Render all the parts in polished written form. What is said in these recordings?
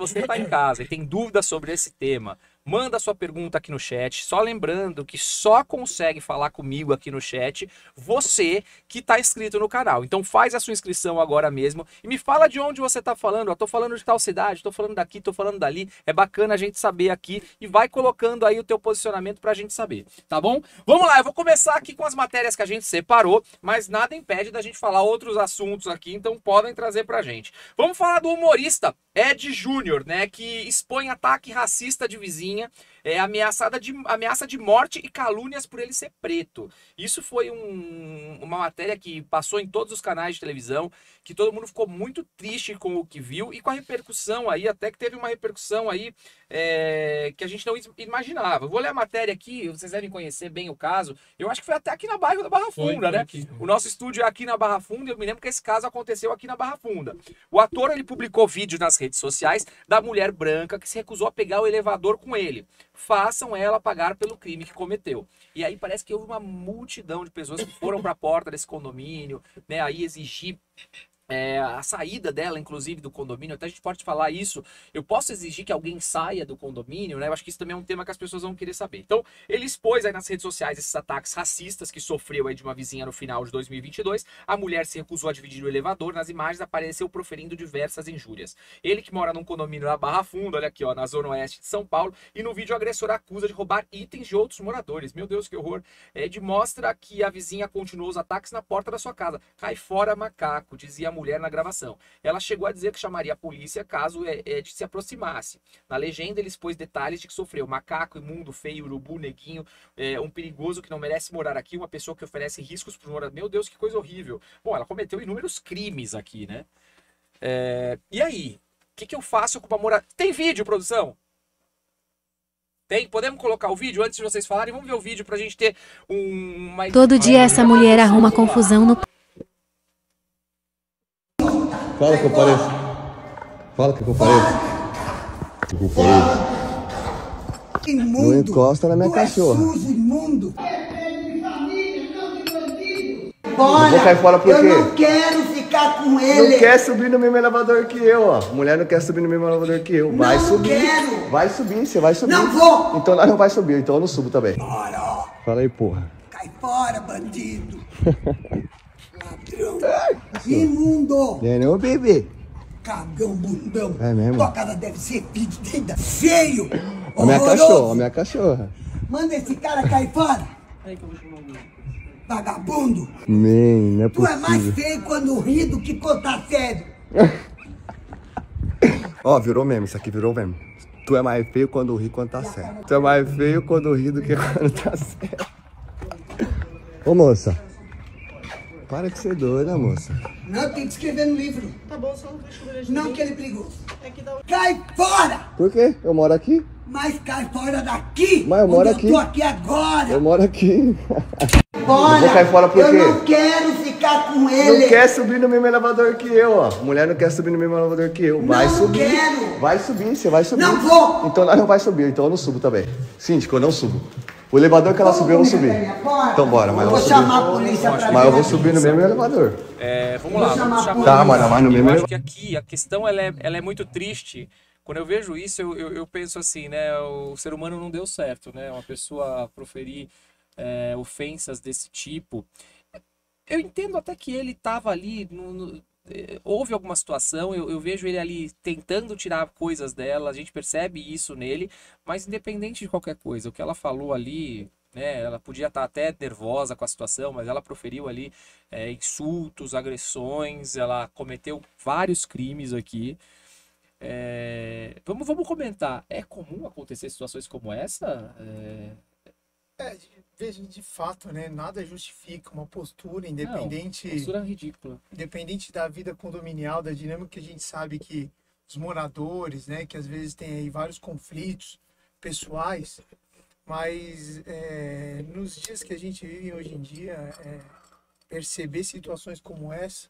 você está em casa e tem dúvidas sobre esse tema, manda sua pergunta aqui no chat. Só lembrando que só consegue falar comigo aqui no chat você que está inscrito no canal. Então faz a sua inscrição agora mesmo e me fala de onde você está falando. Eu tô falando de tal cidade, tô falando daqui, tô falando dali. É bacana a gente saber aqui e vai colocando aí o teu posicionamento pra gente saber, tá bom? Vamos lá, eu vou começar aqui com as matérias que a gente separou, mas nada impede da gente falar outros assuntos aqui, então podem trazer pra gente. Vamos falar do humorista Ed Júnior, né, que expõe ataque racista de vizinha, ameaça de morte e calúnias por ele ser preto. Isso foi uma matéria que passou em todos os canais de televisão, que todo mundo ficou muito triste com o que viu e com a repercussão aí, até que teve uma repercussão aí que a gente não imaginava. Eu vou ler a matéria aqui, vocês devem conhecer bem o caso. Eu acho que foi até aqui na bairro da Barra Funda, né? Aqui. O nosso estúdio é aqui na Barra Funda, eu me lembro que esse caso aconteceu aqui na Barra Funda. O ator, ele publicou vídeos nas redes sociais da mulher branca que se recusou a pegar o elevador com ele. Façam ela pagar pelo crime que cometeu. E aí parece que houve uma multidão de pessoas que foram para a porta desse condomínio, né, aí exigir a saída dela, inclusive, do condomínio. Até a gente pode falar isso. Eu posso exigir que alguém saia do condomínio, né? Eu acho que isso também é um tema que as pessoas vão querer saber. Então, ele expôs aí nas redes sociais esses ataques racistas que sofreu aí de uma vizinha no final de 2022. A mulher se recusou a dividir o elevador. Nas imagens apareceu proferindo diversas injúrias. Ele, que mora num condomínio na Barra Funda, olha aqui, ó, na zona oeste de São Paulo, e no vídeo o agressor acusa de roubar itens de outros moradores. Meu Deus, que horror. Ed mostra que a vizinha continuou os ataques na porta da sua casa. Cai fora, macaco, dizia a mulher na gravação. Ela chegou a dizer que chamaria a polícia caso Ed se aproximasse. Na legenda ele expôs detalhes de que sofreu macaco, imundo, feio, urubu, neguinho, um perigoso que não merece morar aqui, uma pessoa que oferece riscos para os moradores. Meu Deus, que coisa horrível. Bom, ela cometeu inúmeros crimes aqui, né? E aí? O que eu faço com uma moradora? Tem vídeo, produção? Tem? Podemos colocar o vídeo antes de vocês falarem? Vamos ver o vídeo pra gente ter uma... Todo dia essa mulher arruma confusão no... Fala que eu pareço. Fala que eu pareço. Imundo. Não encosta na minha cachorra. Sujo, imundo. Eu vou cair fora por quê? Eu não quero ficar com ele. Não quer subir no mesmo elevador que eu, ó. Mulher não quer subir no mesmo elevador que eu. Vai Não subir. quero. Vai subir, você vai subir. Não vou. Então nós não vai subir, então eu não subo também. Bora, ó. Fala aí, porra. Cai fora, bandido. Ladrão. Imundo. Não é não, bebê? Cagão, bundão. É mesmo? Tua casa deve ser fedida. Feio. A minha horroroso. cachorra, a minha cachorra. Manda esse cara cair fora. Vagabundo. Não é Tu é mais possível. feio quando ri do que contar sério. Ó, virou meme, isso aqui virou meme. Tu é mais feio quando ri quando tá certo. Tu é mais feio quando ri do que quando tá certo. Ô, moça. Para de ser doida, moça. Não, tem que escrever no livro. Tá bom, só não deixa eu ver. Não que ele é perigoso. É que dá... Cai fora! Por quê? Eu moro aqui. Mas cai fora daqui! Mas eu moro onde aqui. Eu tô aqui agora! Eu moro aqui. Bora! Eu vou cair fora por quê? Eu não quero ficar com ele! Não quer subir no mesmo elevador que eu, ó. Mulher não quer subir no mesmo elevador que eu. Vai Não subir. quero. Vai subir, você vai subir. Não vou. Então nós não vai subir, então eu não subo também. Síndico, eu não subo. O elevador que ela subiu, eu vou subir. Então bora, mas eu vou Vou subir. chamar a polícia pra Mas eu vou vir subir no mesmo elevador. Vamos lá, vamos chamar. Tá, mano, mas no mesmo Eu acho elevador. que aqui a questão ela é muito triste. Quando eu vejo isso, eu penso assim, né? O ser humano não deu certo, né? Uma pessoa proferir ofensas desse tipo. Eu entendo até que ele estava ali, houve alguma situação, eu vejo ele ali tentando tirar coisas dela, a gente percebe isso nele, mas independente de qualquer coisa, o que ela falou ali, né? Ela podia estar até nervosa com a situação, mas ela proferiu ali insultos, agressões, ela cometeu vários crimes aqui. Vamos comentar. É comum acontecer situações como essa? Veja, de fato, né? Nada justifica uma postura independente. Não, postura ridícula. Independente da vida condominial, da dinâmica que a gente sabe que os moradores, né? Que às vezes tem aí vários conflitos pessoais, mas nos dias que a gente vive hoje em dia, perceber situações como essa.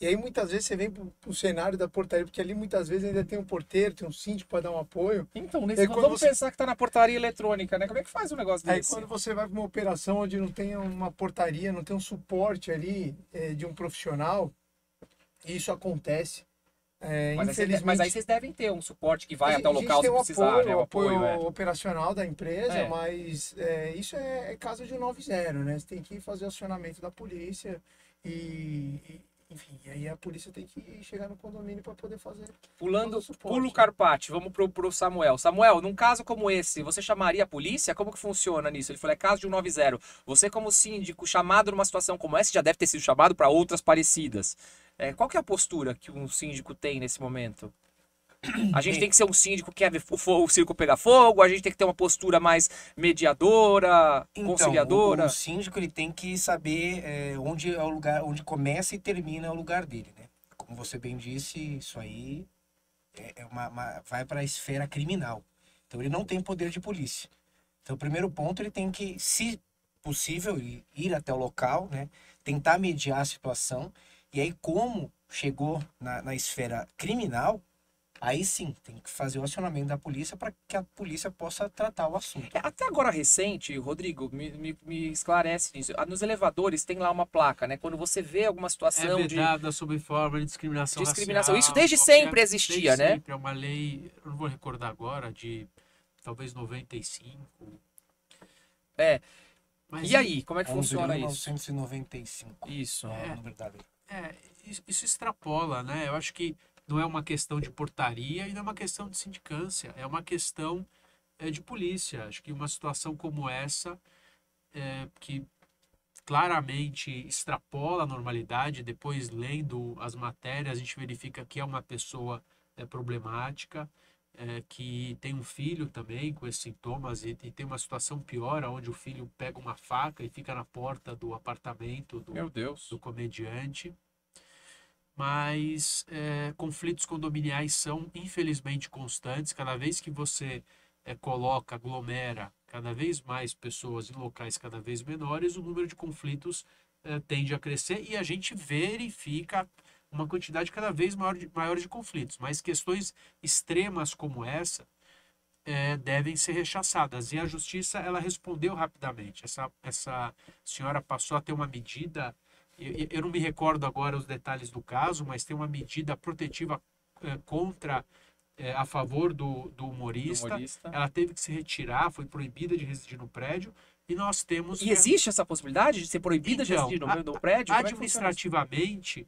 E aí muitas vezes você vem pro cenário da portaria, porque ali muitas vezes ainda tem um porteiro, tem um síndico para dar um apoio. Então, vamos pensar que tá na portaria eletrônica, né? Como é que faz um negócio Aí desse? quando você vai para uma operação onde não tem uma portaria, não tem um suporte ali de um profissional, e isso acontece. infelizmente... Mas aí vocês devem ter um suporte que vai A até o gente local tem se o precisar, apoio, né? o apoio é. operacional da empresa, É. mas isso é caso de 90, né? Você tem que fazer o acionamento da polícia enfim, aí a polícia tem que chegar no condomínio para poder fazer Pulando, todo o suporte. pulo Carpati, vamos pro Samuel. Samuel, num caso como esse, você chamaria a polícia? Como que funciona nisso? Ele falou, é caso de 190. Você como síndico, chamado numa situação como essa, já deve ter sido chamado para outras parecidas. Qual que é a postura que um síndico tem nesse momento? A gente tem que ser um síndico que quer ver o circo pegar fogo, a gente tem que ter uma postura mais mediadora, conciliadora. O síndico ele tem que saber onde é o lugar, onde começa e termina o lugar dele, né? Como você bem disse, isso aí vai para a esfera criminal. Então ele não tem poder de polícia. Então o primeiro ponto, ele tem que, se possível, ir até o local, né? Tentar mediar a situação. E aí, como chegou na esfera criminal, aí sim, tem que fazer o acionamento da polícia para que a polícia possa tratar o assunto. Até agora recente, Rodrigo, me esclarece nisso. Nos elevadores tem lá uma placa, né? Quando você vê alguma situação vedada sob forma de discriminação racial. Isso desde sempre existia, desde né? Sempre. É uma lei, eu não vou recordar agora, de talvez 95. Mas E aí, como é que funciona isso? 1995. Isso. Na verdade. Isso extrapola, né? Eu acho que não é uma questão de portaria e não é uma questão de sindicância, é uma questão de polícia. Acho que uma situação como essa, que claramente extrapola a normalidade, depois lendo as matérias, a gente verifica que é uma pessoa problemática, que tem um filho também com esses sintomas e tem uma situação pior, onde o filho pega uma faca e fica na porta do apartamento Meu Deus. do comediante. Mas conflitos condominiais são infelizmente constantes. Cada vez que você aglomera cada vez mais pessoas em locais cada vez menores, o número de conflitos tende a crescer e a gente verifica uma quantidade cada vez maior de conflitos. Mas questões extremas como essa devem ser rechaçadas. E a justiça ela respondeu rapidamente. Essa senhora passou a ter uma medida. Eu não me recordo agora os detalhes do caso, mas tem uma medida protetiva a favor do humorista. Ela teve que se retirar, foi proibida de residir no prédio. E nós temos... E existe essa possibilidade de ser proibida de residir no prédio? Administrativamente,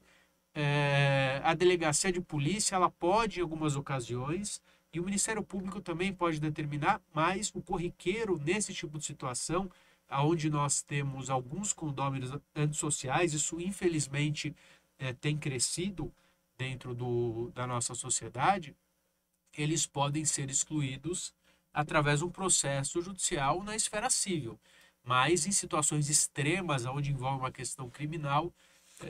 a delegacia de polícia ela pode, em algumas ocasiões, e o Ministério Público também pode determinar, mas o corriqueiro, nesse tipo de situação, onde nós temos alguns condôminos antissociais, isso infelizmente tem crescido dentro da nossa sociedade, eles podem ser excluídos através de um processo judicial na esfera civil. Mas em situações extremas, onde envolve uma questão criminal...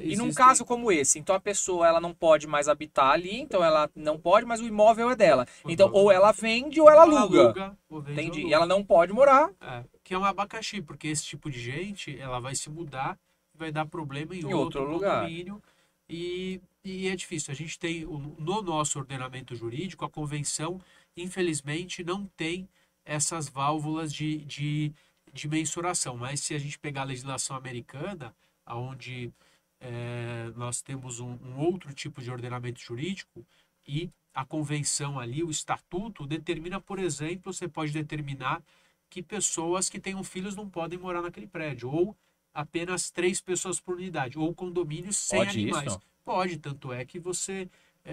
E num caso como esse, então a pessoa ela não pode mais habitar ali, então ela não pode, mas o imóvel é dela. Então ou ela vende ou ela aluga. Entendi. E ela não pode morar. Que é um abacaxi, porque esse tipo de gente ela vai se mudar e vai dar problema em outro lugar. Condomínio. E é difícil. A gente tem, no nosso ordenamento jurídico, a convenção, infelizmente, não tem essas válvulas de mensuração. Mas se a gente pegar a legislação americana, onde nós temos um outro tipo de ordenamento jurídico e a convenção ali, o estatuto, determina, por exemplo, você pode determinar que pessoas que tenham filhos não podem morar naquele prédio, ou apenas 3 pessoas por unidade, ou condomínios sem animais. Isso? Pode, tanto é que você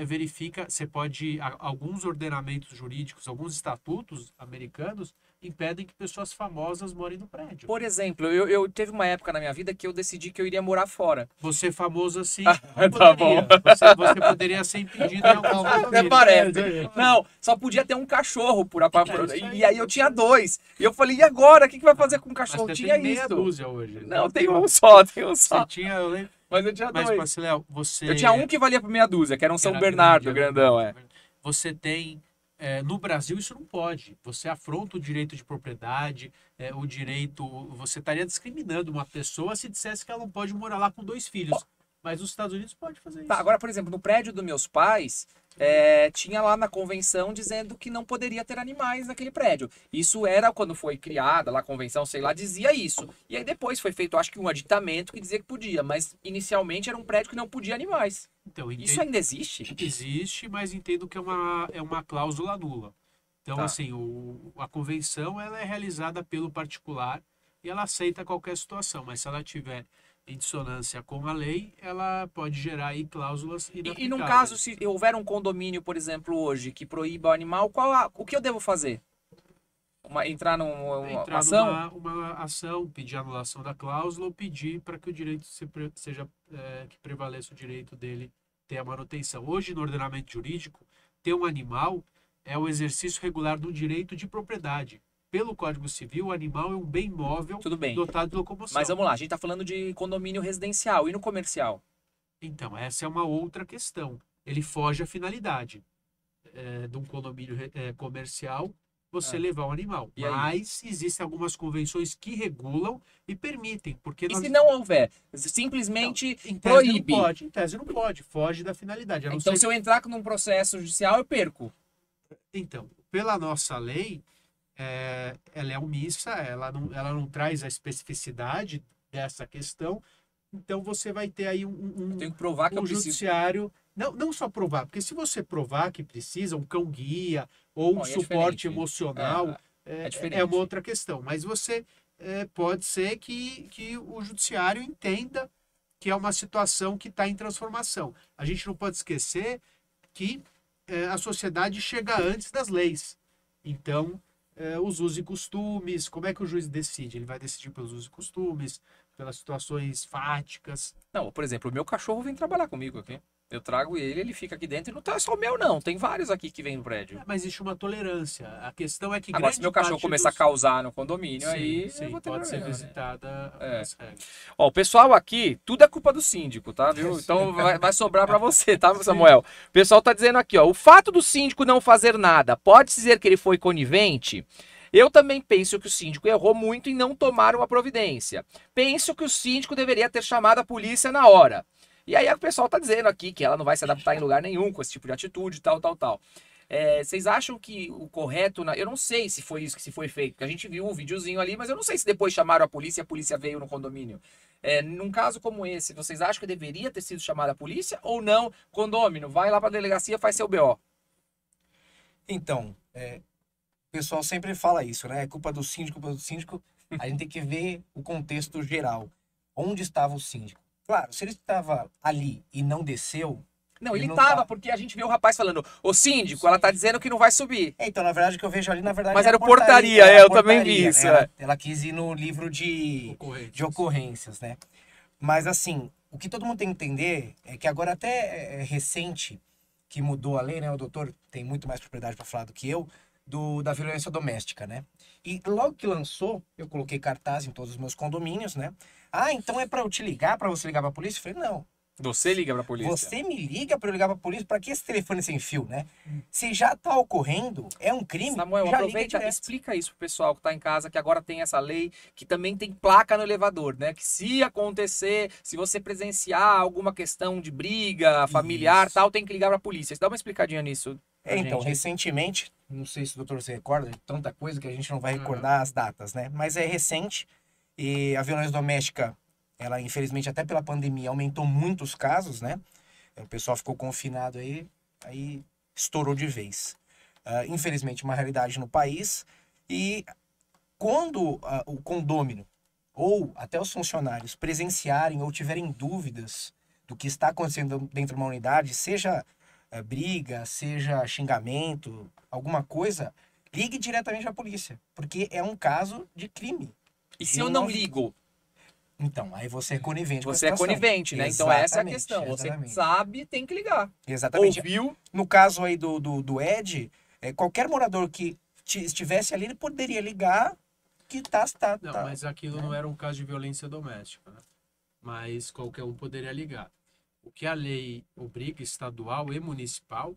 verifica, você pode, alguns ordenamentos jurídicos, alguns estatutos americanos impedem que pessoas famosas morem no prédio. Por exemplo, eu teve uma época na minha vida que eu decidi que eu iria morar fora. Você famoso assim, Tá bom. Você poderia ser impedido em algum Até parece. Não, só podia ter um cachorro e aí eu tinha 2. E eu falei, e agora? O que vai fazer com o cachorro? Mas você tinha tem meia isso. dúzia hoje. Não, tem um só, Você tinha, eu lembro. Mas eu tinha 2. Mas, Léo, você... Eu tinha um que valia por meia dúzia, que era um São Bernardo, grandão, Você tem... no Brasil isso não pode. Você afronta o direito de propriedade, o direito... Você estaria discriminando uma pessoa se dissesse que ela não pode morar lá com 2 filhos. Mas os Estados Unidos pode fazer isso. Tá, agora, por exemplo, no prédio dos meus pais, tinha lá na convenção dizendo que não poderia ter animais naquele prédio. Isso era quando foi criada lá a convenção, sei lá, dizia isso. E aí depois foi feito, acho que um aditamento que dizia que podia, mas inicialmente era um prédio que não podia animais. Então, Isso ainda existe? existe, mas entendo que é uma cláusula nula. Então, Tá. assim, a convenção ela é realizada pelo particular e ela aceita qualquer situação, mas se ela tiver em dissonância com a lei, ela pode gerar aí cláusulas inaplicáveis. E num caso, se houver um condomínio, por exemplo, hoje, que proíba o animal, o que eu devo fazer? Entrar numa Entrar ação? numa ação, pedir anulação da cláusula ou pedir para que o direito seja que prevaleça o direito dele ter a manutenção. Hoje, no ordenamento jurídico, ter um animal é o exercício regular do direito de propriedade. Pelo Código Civil, o animal é um bem móvel Tudo bem. dotado de locomoção. Mas vamos lá, a gente está falando de condomínio residencial e no comercial? Então, essa é uma outra questão. Ele foge à finalidade de um condomínio comercial você levar um animal. E aí? Mas existem algumas convenções que regulam e permitem. Porque E se não houver? Simplesmente em tese proíbe. não pode. Em tese não pode. Foge da finalidade. A não Então, ser se eu entrar num processo judicial, eu perco. Então, pela nossa lei, ela é omissa, ela não traz a especificidade dessa questão, então você vai ter aí Eu tenho que provar que eu preciso. judiciário, não só provar, porque se você provar que precisa um cão-guia ou um Bom, aí é suporte diferente. emocional, É diferente. é uma outra questão, mas você pode ser que o judiciário entenda que é uma situação que está em transformação. A gente não pode esquecer que a sociedade chega antes das leis. Então, os usos e costumes, como é que o juiz decide? Ele vai decidir pelos usos e costumes, pelas situações fáticas. Não, por exemplo, o meu cachorro vem trabalhar comigo aqui. Eu trago ele fica aqui dentro e não tá só o meu, não. Tem vários aqui que vêm no prédio. Mas existe uma tolerância. A questão é que Agora, se meu cachorro começar a causar no condomínio, aí eu vou ter pode ser problema, né? visitada É. as regras. Ó, o pessoal aqui, tudo é culpa do síndico, tá? Viu? Então vai sobrar pra você, tá, Samuel? O pessoal tá dizendo aqui, ó, o fato do síndico não fazer nada, pode dizer que ele foi conivente? Eu também penso que o síndico errou muito em não tomar uma providência. Penso que o síndico deveria ter chamado a polícia na hora. E aí o pessoal tá dizendo aqui que ela não vai se adaptar em lugar nenhum com esse tipo de atitude, tal. Vocês acham que o correto... Eu não sei se foi isso que se foi feito, porque a gente viu um videozinho ali, mas eu não sei se depois chamaram a polícia e a polícia veio no condomínio. Num caso como esse, vocês acham que deveria ter sido chamada a polícia ou não? Condômino, vai lá pra delegacia, faz seu BO. Então, o pessoal sempre fala isso, né? É culpa do síndico, culpa do síndico. A gente tem que ver o contexto geral. Onde estava o síndico? Claro, se ele estava ali e não desceu... Não, ele não tava, tá. porque a gente viu o rapaz falando, ô síndico, ela tá dizendo que não vai subir. Então, na verdade, o que eu vejo ali, na verdade... Mas é a era portaria, era a eu também vi portaria, isso, né? Ela quis ir no livro de Ocorrências. ocorrências, né? Mas, assim, o que todo mundo tem que entender é que agora até é recente que mudou a lei, né? O doutor tem muito mais propriedade para falar do que eu, da violência doméstica, né? E logo que lançou, eu coloquei cartaz em todos os meus condomínios, né? Ah, então é para eu te ligar, para você ligar para a polícia? Eu falei, não. Você liga pra polícia. Você me liga para eu ligar para a polícia? Para que esse telefone sem fio, né? Se já tá ocorrendo, é um crime, Samuel, já liga aproveita e direto. explica isso pro pessoal que tá em casa, que agora tem essa lei, que também tem placa no elevador, né? Que se acontecer, se você presenciar alguma questão de briga familiar, Isso. tal, tem que ligar pra polícia. Dá uma explicadinha nisso pra Então, gente. recentemente, não sei se o doutor se recorda, de tanta coisa que a gente não vai recordar as datas, né? Mas é recente e a violência doméstica, ela infelizmente até pela pandemia aumentou muito os casos, né? O pessoal ficou confinado aí estourou de vez. Infelizmente, uma realidade no país. E quando o condômino ou até os funcionários presenciarem ou tiverem dúvidas do que está acontecendo dentro de uma unidade, seja briga, seja xingamento, alguma coisa, ligue diretamente à polícia, porque é um caso de crime. E se eu não ligo? Então, aí você é conivente com a Você é situação. conivente, né? Então essa é a Exatamente, questão. Você exatamente. sabe, tem que ligar. Exatamente. Ouviu? No caso aí do Ed, qualquer morador que estivesse ali, ele poderia ligar que tá. Não, mas aquilo não era um caso de violência doméstica, né? Mas qualquer um poderia ligar. O que a lei obriga, estadual e municipal,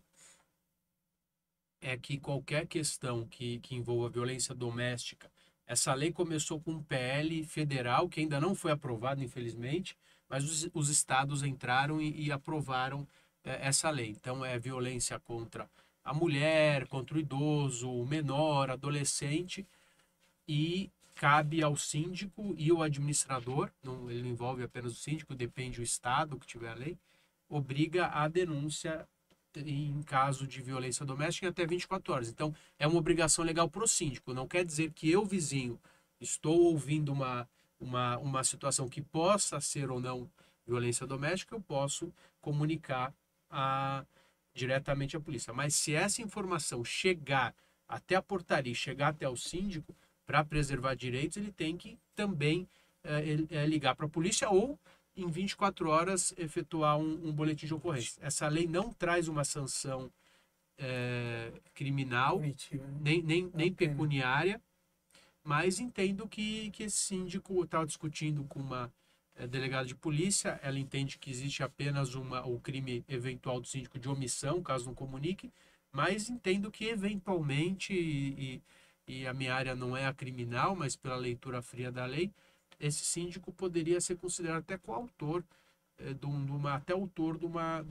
é que qualquer questão que envolva violência doméstica, essa lei começou com um PL federal, que ainda não foi aprovado, infelizmente, mas os estados entraram e aprovaram essa lei. Então, é violência contra a mulher, contra o idoso, o menor, adolescente, e cabe ao síndico e ao administrador, não, ele não envolve apenas o síndico, depende do estado que tiver a lei, obriga a denúncia em caso de violência doméstica em até 24 horas. Então, é uma obrigação legal para o síndico. Não quer dizer que eu, vizinho, estou ouvindo uma situação que possa ser ou não violência doméstica, eu posso comunicar diretamente à polícia. Mas se essa informação chegar até a portaria, chegar até o síndico, para preservar direitos, ele tem que também ligar para a polícia ou, em 24 horas, efetuar um boletim de ocorrência. Essa lei não traz uma sanção criminal, nem pecuniária, mas entendo que esse síndico estava discutindo com uma delegada de polícia, ela entende que existe apenas o crime eventual do síndico de omissão, caso não comunique, mas entendo que eventualmente, e a minha área não é a criminal, mas pela leitura fria da lei, esse síndico poderia ser considerado até coautor, até autor de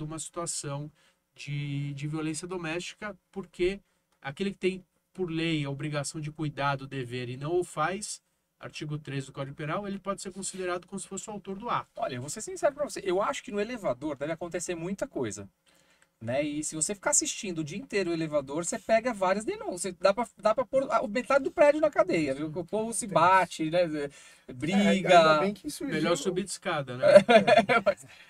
uma situação de violência doméstica, porque aquele que tem, por lei, a obrigação de cuidar do dever e não o faz, artigo 13 do Código Penal, ele pode ser considerado como se fosse o autor do ato. Olha, eu vou ser sincero pra você, eu acho que no elevador deve acontecer muita coisa. Né? E se você ficar assistindo o dia inteiro o elevador, você pega várias denúncias. Dá pra pôr metade do prédio na cadeia, viu? O povo se bate, né? Briga. Ainda bem que surgiu... Melhor subir de escada, né?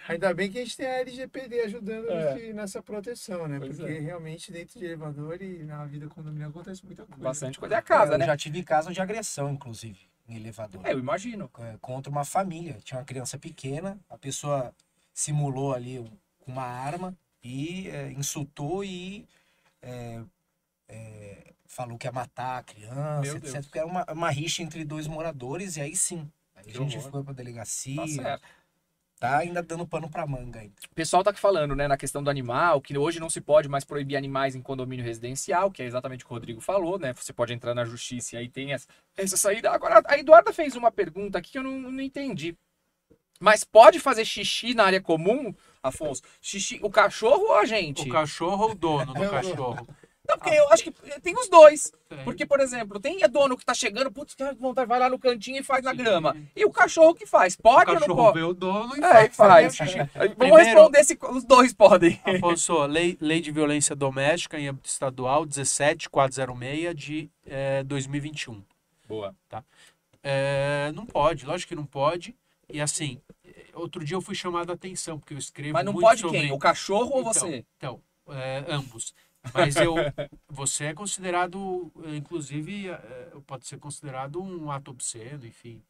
Ainda bem que a gente tem a LGPD ajudando nessa proteção, né? Pois Porque realmente dentro de elevador e na vida condominial acontece muita coisa. Bastante coisa. É a casa, Eu né? já tive casos de agressão, inclusive, em elevador. Eu imagino. Contra uma família. Tinha uma criança pequena, a pessoa simulou ali com uma arma e insultou e falou que ia matar a criança, etc. Porque era uma rixa entre dois moradores, e aí sim. Aí a gente foi pra delegacia. Tá certo. Tá ainda dando pano pra manga ainda. O pessoal tá falando, né, na questão do animal, que hoje não se pode mais proibir animais em condomínio residencial, que é exatamente o que o Rodrigo falou, né? Você pode entrar na justiça e aí tem essa saída. Agora, a Eduarda fez uma pergunta aqui que eu não entendi. Mas pode fazer xixi na área comum, Afonso? Xixi, o cachorro ou a gente? O cachorro ou o dono do cachorro? Não, porque eu acho que tem os dois. Tem. Porque, por exemplo, tem dono que tá chegando, putz, que vontade, vai lá no cantinho e faz na grama. E o cachorro que faz? Pode O ou não cachorro pode? vê o dono e E faz. xixi. Vamos Primeiro- responder se os dois podem. Afonso, lei de violência doméstica em âmbito estadual 17406 de 2021. Boa. Não pode, lógico que não pode. E assim, outro dia eu fui chamado a atenção, porque eu escrevo Mas não muito pode sobre... quem? O cachorro ou você? Então, ambos. Mas você é considerado, inclusive, pode ser considerado um ato obsceno, enfim,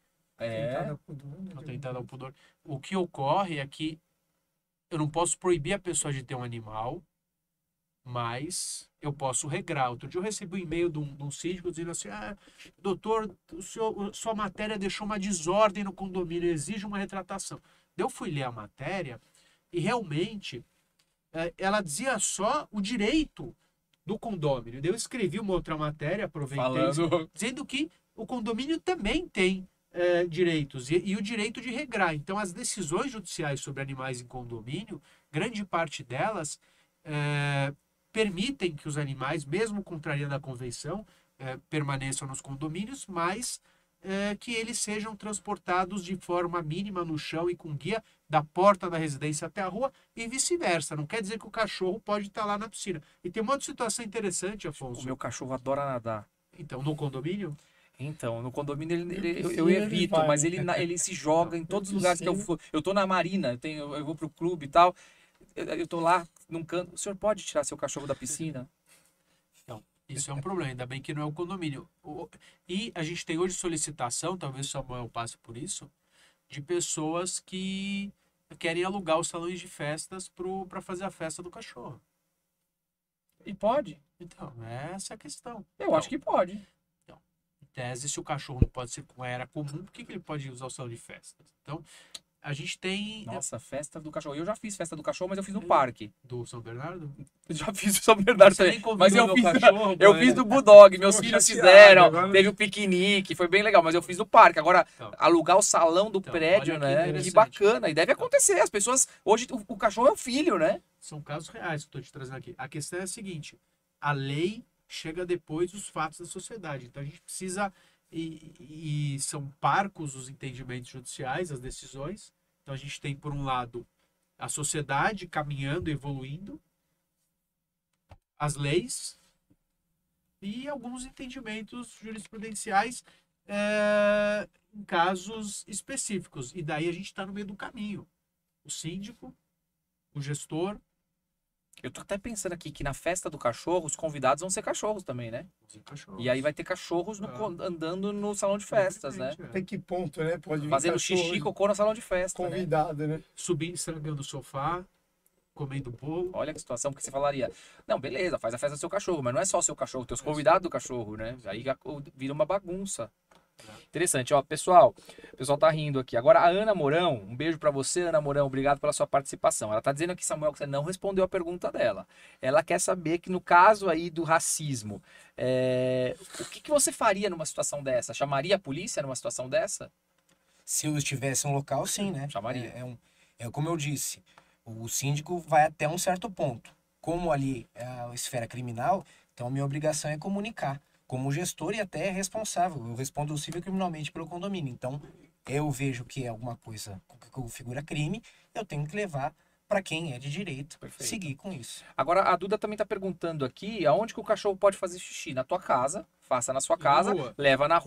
atentado ao pudor. O que ocorre é que eu não posso proibir a pessoa de ter um animal, mas eu posso regrar. Outro dia eu recebi um e-mail de um síndico dizendo assim: doutor, sua matéria deixou uma desordem no condomínio, exige uma retratação. Eu fui ler a matéria e realmente ela dizia só o direito do condomínio. Eu escrevi uma outra matéria, aproveitei, dizendo que o condomínio também tem direitos e o direito de regrar. Então, as decisões judiciais sobre animais em condomínio, grande parte delas permitem que os animais, mesmo contrariando a convenção, permaneçam nos condomínios, mas que eles sejam transportados de forma mínima no chão e com guia da porta da residência até a rua e vice-versa. Não quer dizer que o cachorro pode estar lá na piscina. E tem uma outra situação interessante, Afonso. O meu cachorro adora nadar. Então, no condomínio? Então, no condomínio eu evito, mas ele se joga em todos os lugares que eu for. Eu tô na marina, eu vou pro clube e tal. Eu tô lá num canto. O senhor pode tirar seu cachorro da piscina? Não, isso é um problema. Ainda bem que não é o condomínio. E a gente tem hoje solicitação, talvez o Samuel passe por isso, de pessoas que querem alugar os salões de festas para fazer a festa do cachorro. E pode. Então, essa é a questão. Eu acho que pode. Em tese, se o cachorro não pode ser com era comum, por que ele pode usar o salão de festas? Então, A gente tem Nossa, festa do cachorro. Eu já fiz festa do cachorro, mas eu fiz no parque. do São Bernardo. Eu já fiz o São Bernardo Você também. nem convidou Mas eu meu fiz, cachorro, eu pô, fiz né? do Bulldog. Meus Tô filhos chateado, fizeram. agora- Teve o piquenique, foi bem legal. Mas eu fiz no parque. Agora, Então. alugar o salão do Então, prédio, olha que né? Que interessante. bacana. E deve acontecer. As pessoas. Hoje o cachorro é o filho, né? São casos reais que eu estou te trazendo aqui. A questão é a seguinte: a lei chega depois dos fatos da sociedade. Então a gente precisa. E são parcos os entendimentos judiciais, as decisões. Então a gente tem, por um lado, a sociedade caminhando, evoluindo, as leis e alguns entendimentos jurisprudenciais em casos específicos. E daí a gente está no meio do caminho. O síndico, o gestor, Eu tô até pensando aqui que na festa do cachorro, os convidados vão ser cachorros também, né? os cachorros. E aí vai ter cachorros andando no salão de festas, né? Até que ponto, né? Pode vir Fazendo cachorro xixi e cocô no salão de festa, né? convidado, né? Subindo, estragando o sofá, comendo bolo. Olha que situação, porque você falaria, não, beleza, faz a festa do seu cachorro, mas não é só o seu cachorro, tem os convidados do cachorro, né? Aí vira uma bagunça. Interessante, ó, pessoal, o pessoal tá rindo aqui. Agora a Ana Mourão, um beijo pra você, Ana Mourão, obrigado pela sua participação. Ela tá dizendo aqui, Samuel, que você não respondeu a pergunta dela. Ela quer saber que no caso aí do racismo, o que você faria numa situação dessa? Chamaria a polícia numa situação dessa? Se eu estivesse em um local, sim, né? Chamaria. É como eu disse, o síndico vai até um certo ponto. Como ali é a esfera criminal, então a minha obrigação é comunicar. Como gestor e até responsável. Eu respondo civil e criminalmente pelo condomínio. Então, eu vejo que é alguma coisa que configura crime, eu tenho que levar para quem é de direito, Perfeito. seguir com isso. Agora a Duda também tá perguntando aqui, aonde que o cachorro pode fazer xixi? Na tua casa, faça na sua E na casa, rua. leva na rua.